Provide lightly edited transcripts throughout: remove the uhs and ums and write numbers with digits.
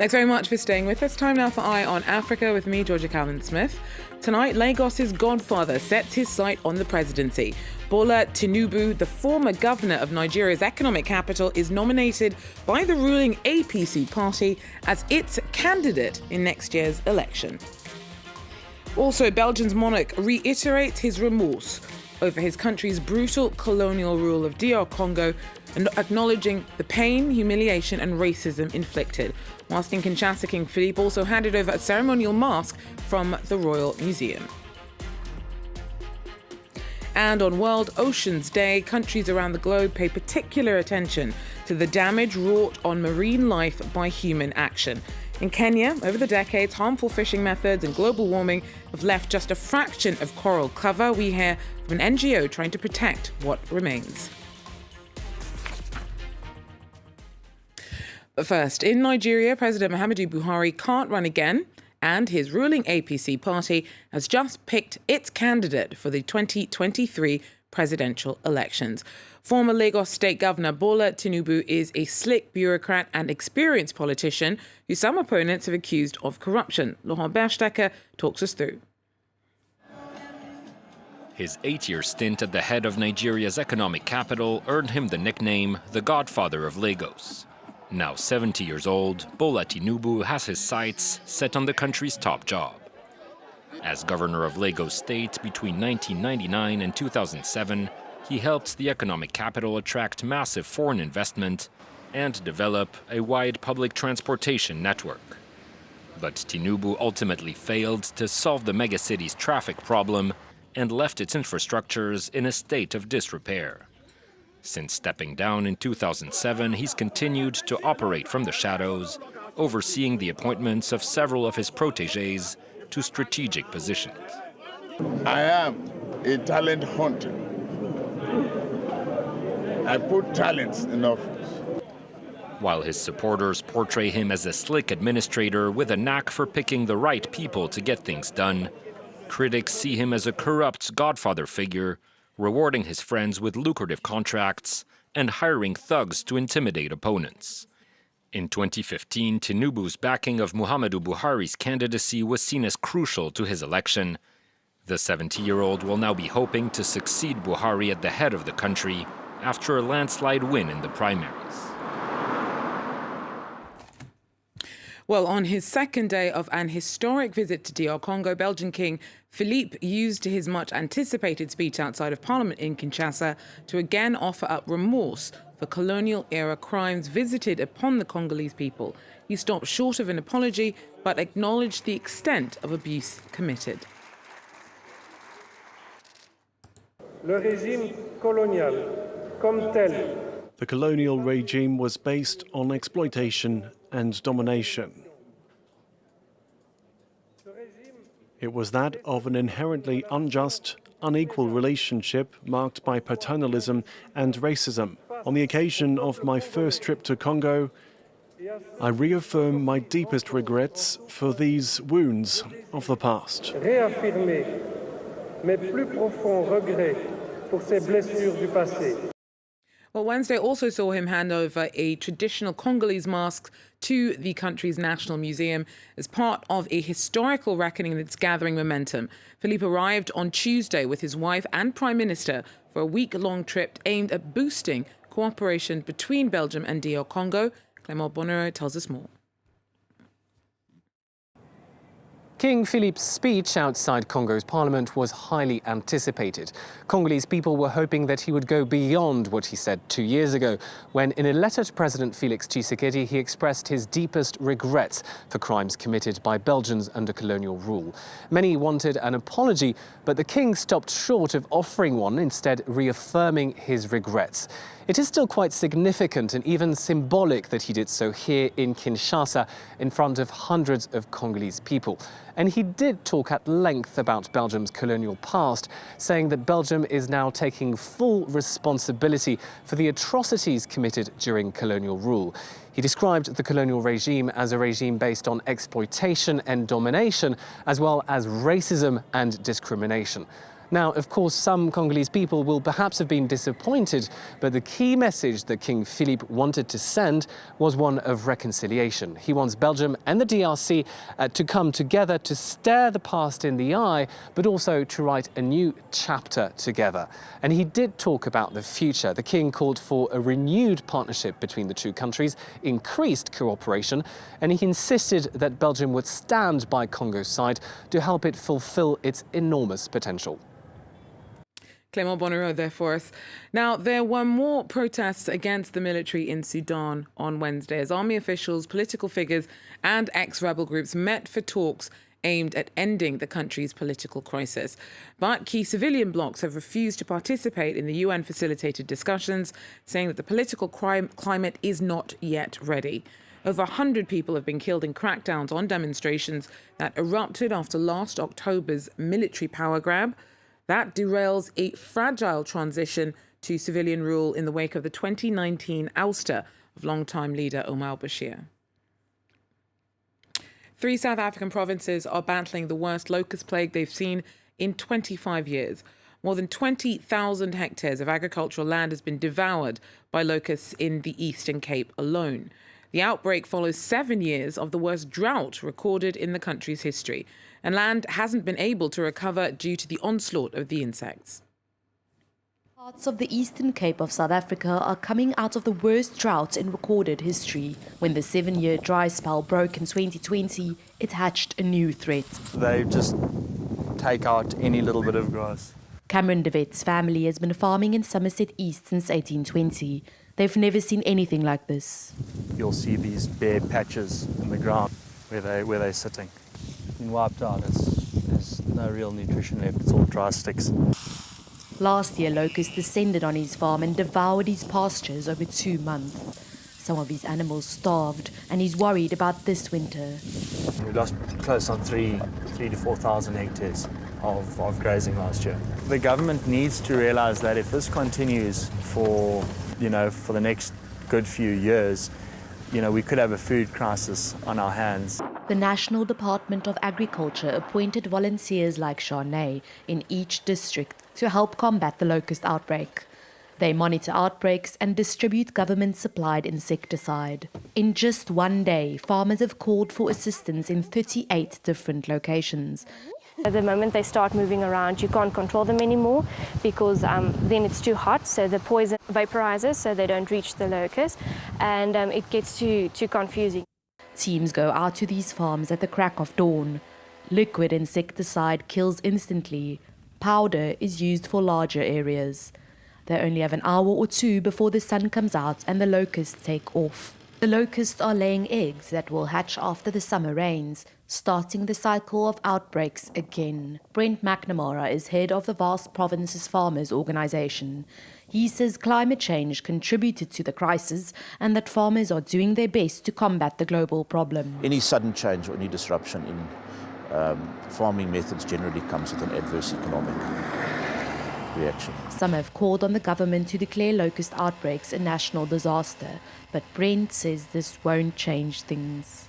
Thanks very much for staying with us. Time now for Eye on Africa with me, Georgia Calvin-Smith. Tonight, Lagos's godfather sets his sight on the presidency. Bola Tinubu, the former governor of Nigeria's economic capital, is nominated by the ruling APC party as its candidate in next year's election. Also, Belgium's monarch reiterates his remorse over his country's brutal colonial rule of DR Congo and acknowledging the pain, humiliation and racism inflicted. Whilst in Kinshasa, King Philippe also handed over a ceremonial mask from the Royal Museum. And on World Oceans Day, countries around the globe pay particular attention to the damage wrought on marine life by human action. In Kenya, over the decades, harmful fishing methods and global warming have left just a fraction of coral cover. We hear from an NGO trying to protect what remains. But first, in Nigeria, President Muhammadu Buhari can't run again, and his ruling APC party has just picked its candidate for the 2023 presidential elections. Former Lagos State Governor Bola Tinubu is a slick bureaucrat and experienced politician who some opponents have accused of corruption. Laurent Berstecker talks us through. His 8-year stint at the head of Nigeria's economic capital earned him the nickname the Godfather of Lagos. Now 70 years old, Bola Tinubu has his sights set on the country's top job. As governor of Lagos State between 1999 and 2007, he helped the economic capital attract massive foreign investment and develop a wide public transportation network. But Tinubu ultimately failed to solve the megacity's traffic problem and left its infrastructures in a state of disrepair. Since stepping down in 2007, he's continued to operate from the shadows, overseeing the appointments of several of his protégés to strategic positions. I am a talent hunter. I put talents in office. While his supporters portray him as a slick administrator with a knack for picking the right people to get things done, critics see him as a corrupt godfather figure, rewarding his friends with lucrative contracts and hiring thugs to intimidate opponents. In 2015, Tinubu's backing of Muhammadu Buhari's candidacy was seen as crucial to his election. The 70-year-old will now be hoping to succeed Buhari at the head of the country after a landslide win in the primaries. Well, on his second day of an historic visit to DR Congo, Belgian King Philippe used his much-anticipated speech outside of Parliament in Kinshasa to again offer up remorse for colonial-era crimes visited upon the Congolese people. He stopped short of an apology, but acknowledged the extent of abuse committed. Le régime colonial, comme tel. The colonial regime was based on exploitation and domination. It was that of an inherently unjust, unequal relationship marked by paternalism and racism. On the occasion of my first trip to Congo, I reaffirm my deepest regrets for these wounds of the past. Réaffirmer mes plus profonds regrets pour ces blessures du passé. Well, Wednesday also saw him hand over a traditional Congolese mask to the country's National Museum as part of a historical reckoning that's gathering momentum. Philippe arrived on Tuesday with his wife and Prime Minister for a week-long trip aimed at boosting cooperation between Belgium and DR Congo. Clément Bonnereau tells us more. King Philippe's speech outside Congo's parliament was highly anticipated. Congolese people were hoping that he would go beyond what he said 2 years ago, when in a letter to President Félix Tshisekedi, he expressed his deepest regrets for crimes committed by Belgians under colonial rule. Many wanted an apology, but the king stopped short of offering one, instead reaffirming his regrets. It is still quite significant and even symbolic that he did so here in Kinshasa in front of hundreds of Congolese people. And he did talk at length about Belgium's colonial past, saying that Belgium is now taking full responsibility for the atrocities committed during colonial rule. He described the colonial regime as a regime based on exploitation and domination, as well as racism and discrimination. Now, of course, some Congolese people will perhaps have been disappointed, but the key message that King Philippe wanted to send was one of reconciliation. He wants Belgium and the DRC to come together to stare the past in the eye, but also to write a new chapter together. And he did talk about the future. The king called for a renewed partnership between the two countries, increased cooperation, and he insisted that Belgium would stand by Congo's side to help it fulfill its enormous potential. Clément Bonnereau there for us. Now, there were more protests against the military in Sudan on Wednesday as army officials, political figures and ex-rebel groups met for talks aimed at ending the country's political crisis. But key civilian blocs have refused to participate in the UN-facilitated discussions, saying that the political climate is not yet ready. Over 100 people have been killed in crackdowns on demonstrations that erupted after last October's military power grab. That derails a fragile transition to civilian rule in the wake of the 2019 ouster of longtime leader Omar al-Bashir. 3 South African provinces are battling the worst locust plague they've seen in 25 years. More than 20,000 hectares of agricultural land has been devoured by locusts in the Eastern Cape alone. The outbreak follows 7 years of the worst drought recorded in the country's history, and land hasn't been able to recover due to the onslaught of the insects. Parts of the Eastern Cape of South Africa are coming out of the worst drought in recorded history. When the 7-year dry spell broke in 2020, it hatched a new threat. They just take out any little bit of grass. Cameron de Wet's family has been farming in Somerset East since 1820. They've never seen anything like this. You'll see these bare patches in the ground where they're sitting. Been wiped out. There's no real nutrition left. It's all dry sticks. Last year, locusts descended on his farm and devoured his pastures over 2 months. Some of his animals starved, and he's worried about this winter. We lost close on 3,000 to 4,000 hectares of grazing last year. The government needs to realize that if this continues for the next good few years, we could have a food crisis on our hands. The National Department of Agriculture appointed volunteers like Charnay in each district to help combat the locust outbreak. They monitor outbreaks and distribute government-supplied insecticide. In just 1 day, farmers have called for assistance in 38 different locations. At the moment they start moving around, you can't control them anymore because then it's too hot, so the poison vaporizes so they don't reach the locust, and it gets too confusing. Teams go out to these farms at the crack of dawn. Liquid insecticide kills instantly. Powder is used for larger areas. They only have an hour or two before the sun comes out and the locusts take off. The locusts are laying eggs that will hatch after the summer rains, starting the cycle of outbreaks again. Brent McNamara is head of the Vast Provinces Farmers Organisation. He says climate change contributed to the crisis and that farmers are doing their best to combat the global problem. Any sudden change or any disruption in farming methods generally comes with an adverse economic reaction. Some have called on the government to declare locust outbreaks a national disaster, but Brent says this won't change things.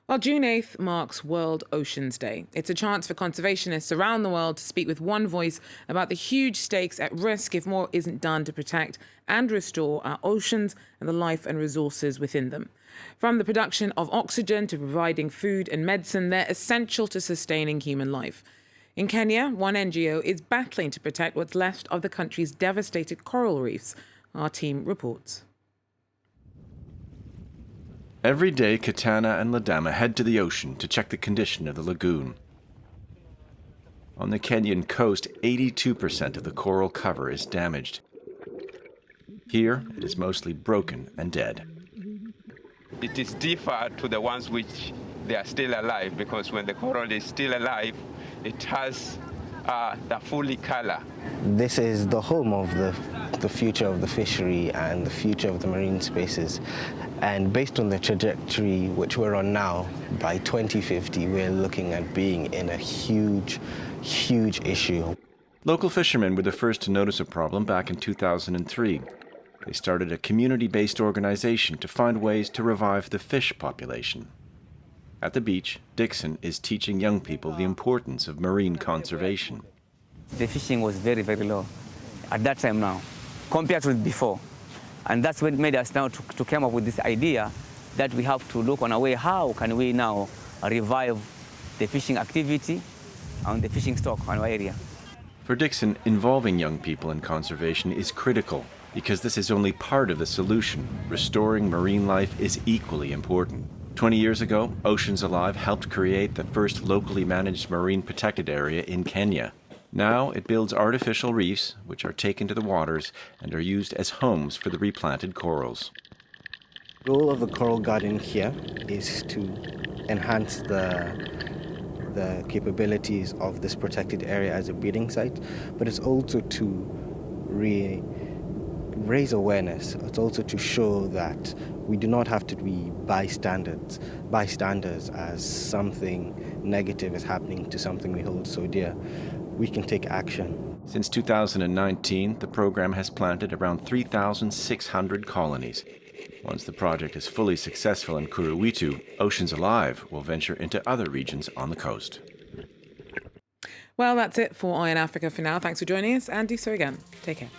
Well, June 8th marks World Oceans Day. It's a chance for conservationists around the world to speak with one voice about the huge stakes at risk if more isn't done to protect and restore our oceans and the life and resources within them. From the production of oxygen to providing food and medicine, they're essential to sustaining human life. In Kenya, one NGO is battling to protect what's left of the country's devastated coral reefs. Our team reports. Every day, Katana and Ladama head to the ocean to check the condition of the lagoon. On the Kenyan coast, 82% of the coral cover is damaged. Here, it is mostly broken and dead. It is different to the ones which they are still alive, because when the coral is still alive, it has the fully color. This is the home of the future of the fishery and the future of the marine spaces. And based on the trajectory which we're on now, by 2050, we're looking at being in a huge, huge issue. Local fishermen were the first to notice a problem back in 2003. They started a community-based organization to find ways to revive the fish population. At the beach, Dixon is teaching young people the importance of marine conservation. The fishing was very, very low at that time now, compared to before. And that's what made us now to come up with this idea that we have to look on a way, how can we now revive the fishing activity and the fishing stock on our area. For Dixon, involving young people in conservation is critical because this is only part of the solution. Restoring marine life is equally important. 20 years ago, Oceans Alive helped create the first locally managed marine protected area in Kenya. Now it builds artificial reefs, which are taken to the waters and are used as homes for the replanted corals. The goal of the Coral Garden here is to enhance the capabilities of this protected area as a breeding site, but it's also to raise awareness. It's also to show that we do not have to be bystanders as something negative is happening to something we hold so dear. We can take action. Since 2019, the program has planted around 3,600 colonies. Once the project is fully successful in Kuruwitu, Oceans Alive will venture into other regions on the coast. Well, that's it for Eye on Africa for now. Thanks for joining us, and do so again. Take care.